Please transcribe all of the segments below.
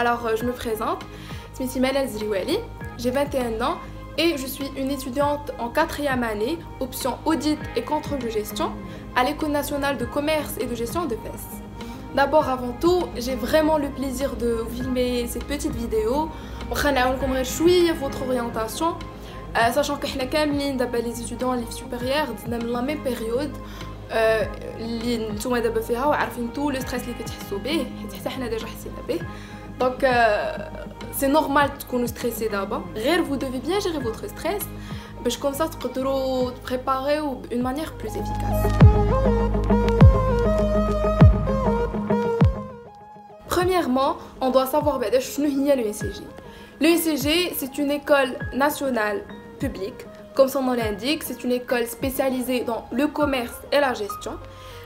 Alors, je me présente, je m'appelle Manal Zriwali, j'ai 21 ans et je suis une étudiante en 4e année, option audit et contrôle de gestion, à l'École nationale de commerce et de gestion de Fès. D'abord, avant tout, j'ai vraiment le plaisir de filmer cette petite vidéo. On va vous votre orientation, sachant que nous les étudiants supérieurs dans la même période. اللي نتوما دابا فيها وعارفين tout le stress اللي كتحسوا به حتى حنا ديجا حسينا به. Donc c'est normal تكونوا stressés d'abord. غير vous devez bien gérer votre stress باش comme ça تقدروا préparer d'une manière plus efficace. Premièrement, on doit savoir بعدا شنو هي l'ENCG. L'ENCG, c'est une école nationale publique. Comme son nom l'indique, c'est une école spécialisée dans le commerce et la gestion.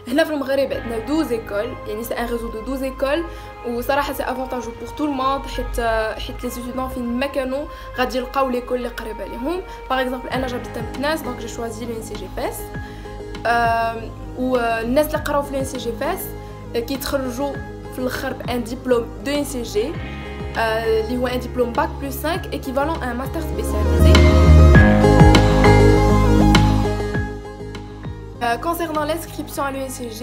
هنا في المغرب عندنا 12 écoles, يعني c'est un réseau de 12 écoles وصراحة c'est avantageux pour tout le monde حيت les étudiants فين ما كانوا غادي يلقاو ليكول اللي قريبة ليهم. Par exemple أنا جابت مكناس donc j'ai choisi l'ENCG Fès. والناس اللي قراو في l'ENCG Fès كيتخرجوا في الاخر بان ديبلوم دو ENCG اللي هو un diplôme bac plus 5 équivalent à un master spécialisé. Concernant l'inscription à l'ENCG,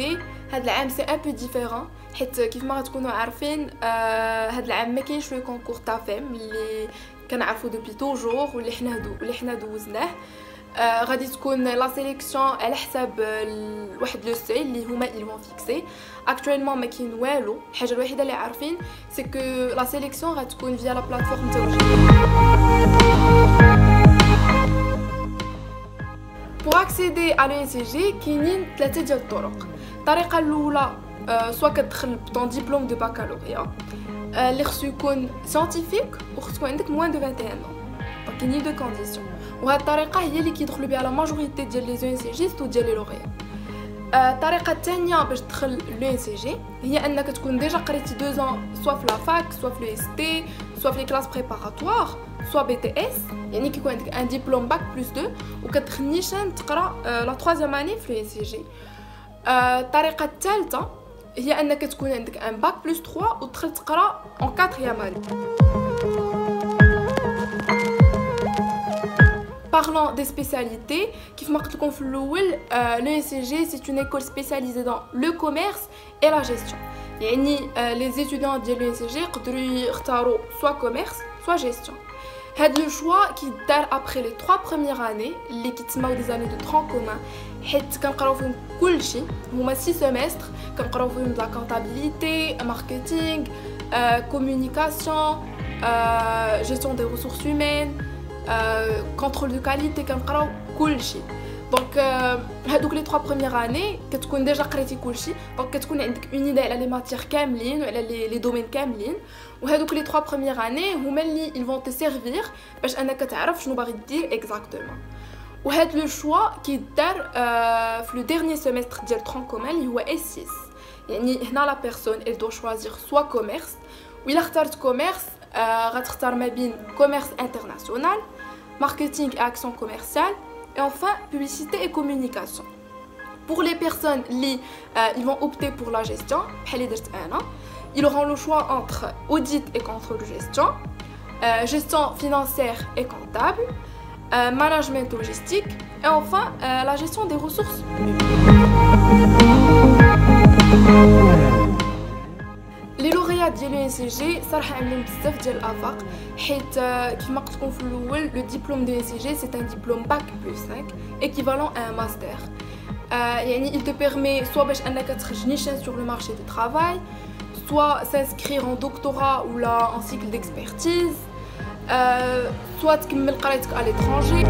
c'est un peu différent. كيف ما غتكونوا عارفين هاد العام ما كاينش لو كونكور تاع فيم اللي كنعرفوا دوبي توجور واللي حنا دوزناه. غادي تكون لا سيليكسيون على حساب واحد لو سي اللي هما ils vont fixer. Actuellement ما كاين والو. الحاجه الوحيده اللي عارفين سي كو لا سيليكسيون غتكون فيا لا بلاتفورم تاع Pour accéder à l'ENCG, كاينين 3 ديال الطرق. الطريقه الاولى سواء كتدخل بطون ديبلوم دو بكالوريا اللي خصو يكون سيانتيفيك وخصو يكون عندك موان دو 21 ans. دونك كاينين دو كونديسيون وهاد الطريقه هي اللي كيدخلوا بها لا ماجوريتي ديال لي زونسيجيست وديال لي لوغيا. الطريقه الثانيه باش تدخل l'ENCG هي انك تكون ديجا قريتي 2 ans سواء في لا فاك سواء في لو اس تي سواء في لي كلاس بريباراتوار soit BTS يعني كيكون عندك un diplôme bac plus 2 وكتدخل نيشان تقرا لا 3e année في l'ENCG. الطريقه الثالثه هي انك تكون عندك un bac plus 3 وتدخل تقرا en 4e année. Parlant des spécialités, كيف ما قلت لكم في الاول l'ENCG c'est une école spécialisée dans le commerce et la gestion. يعني les étudiants ديال l'ENCG يقدروا يختاروا soit commerce soit gestion. هاد لو شوا كيدار après les 3 premières années اللي كيتسموا des années de tronc commun حيت كنقراو فيهم كلشي هما 6 semestres كنقراو فيهم de la comptabilité, marketing, communication, gestion des ressources humaines, contrôle de qualité كنقراو كلشي. دونك هادوك لي 3 premières années كتكون ديجا قريتي كلشي دونك كتكون عندك اون ايدي على لي ماتيير كاملين وعلى لي دومين كاملين وهادوك لي 3 premières années هما اللي ils vont te servir باش انك تعرف شنو باغي دير اكزاكتومون. وهاد لو شوا كيدار في لو ديرني سيمستر ديال ترون كومان اللي هو اس 6. يعني هنا لا بيرسون elle doit choisir soit commerce وإلا اختارت كوميرس غتختار ما بين كوميرس انترناسيونال marketing et action commerciale et enfin publicité et communication. Pour les personnes ils vont opter pour la gestion ils auront le choix entre audit et contrôle de gestion, gestion financière et comptable, management logistique et enfin la gestion des ressources humaines. لي لوغيات ديال l'ENCG صراحه عندهم بزاف ديال الافاق حيت كيما قلت لكم في الاول لو ديبلوم دو ENCG c'est un diplôme bac plus 5 équivalent à un master. يعني il te permet soit باش انك تخرج نيشان sur le marché du travail, soit s'inscrire en doctorat ou là en cycle d'expertise, soit تكمل قرايتك à l'étranger.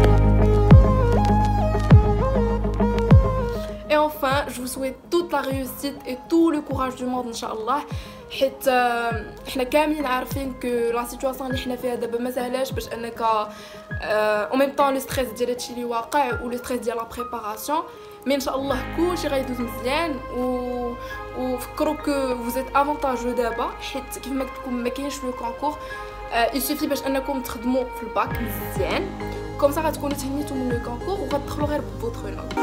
Et enfin, je vous souhaite toute la réussite et tout le courage du monde Inch'Allah. حيت احنا كاملين عارفين كو لا سيتواسيون اللي حنا فيها دابا ما سهلاش باش انك او ميم طون لو ستريس ديال هادشي اللي واقع و لو ستريس ديال لا بريباراسيون مي ان شاء الله كلشي غيدوز مزيان وفكروا كو فوزيت افونتاجو دابا حيت كيف ما قلت لكم ما كاينش لو كونكور يسوفي باش انكم تخدموا في الباك مزيان كوم سا غتكونوا تهنيتوا من لو كونكور وغتدخلوا غير بفوتر نوت.